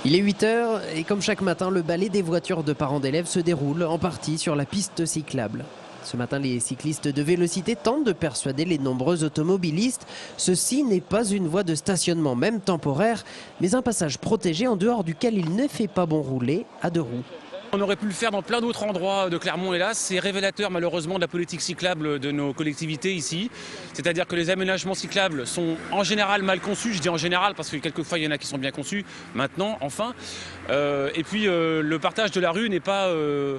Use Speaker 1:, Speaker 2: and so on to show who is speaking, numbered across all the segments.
Speaker 1: Il est 8 h et comme chaque matin, le balai des voitures de parents d'élèves se déroule en partie sur la piste cyclable. Ce matin, les cyclistes de Vélocité tentent de persuader les nombreux automobilistes. Ceci n'est pas une voie de stationnement, même temporaire, mais un passage protégé en dehors duquel il ne fait pas bon rouler à deux roues.
Speaker 2: On aurait pu le faire dans plein d'autres endroits de Clermont, hélas. C'est révélateur malheureusement de la politique cyclable de nos collectivités ici. C'est-à-dire que les aménagements cyclables sont en général mal conçus. Je dis en général parce que quelquefois il y en a qui sont bien conçus, maintenant, enfin. Et puis le partage de la rue n'est pas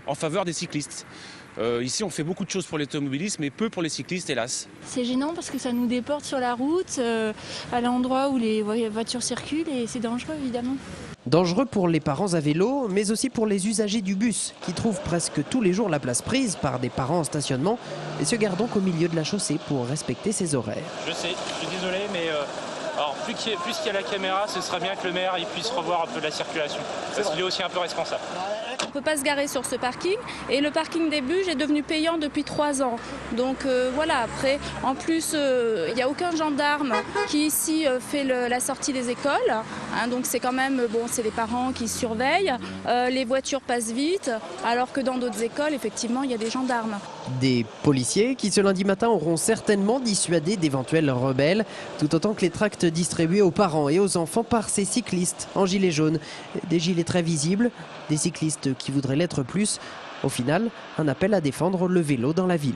Speaker 2: en faveur des cyclistes. Ici, on fait beaucoup de choses pour l'automobilisme, mais peu pour les cyclistes, hélas.
Speaker 3: C'est gênant parce que ça nous déporte sur la route, à l'endroit où les voitures circulent, et c'est dangereux, évidemment.
Speaker 1: Dangereux pour les parents à vélo, mais aussi pour les usagers du bus, qui trouvent presque tous les jours la place prise par des parents en stationnement et se gardent donc au milieu de la chaussée pour respecter ses horaires.
Speaker 4: Je sais, je suis désolé, mais alors, puisqu'il y a la caméra, ce serait bien que le maire il puisse revoir un peu la circulation, parce qu'il est aussi un peu responsable.
Speaker 5: On ne peut pas se garer sur ce parking, et le parking des bus est devenu payant depuis 3 ans. Donc voilà, après, en plus, il n'y a aucun gendarme qui ici fait la sortie des écoles. Hein, donc c'est quand même, bon, c'est les parents qui surveillent. Les voitures passent vite, alors que dans d'autres écoles, effectivement, il y a des gendarmes.
Speaker 1: Des policiers qui, ce lundi matin, auront certainement dissuadé d'éventuels rebelles, tout autant que les tracts distribués aux parents et aux enfants par ces cyclistes en gilets jaunes. Des gilets très visibles, des cyclistes qui voudraient l'être plus. Au final, un appel à défendre le vélo dans la ville.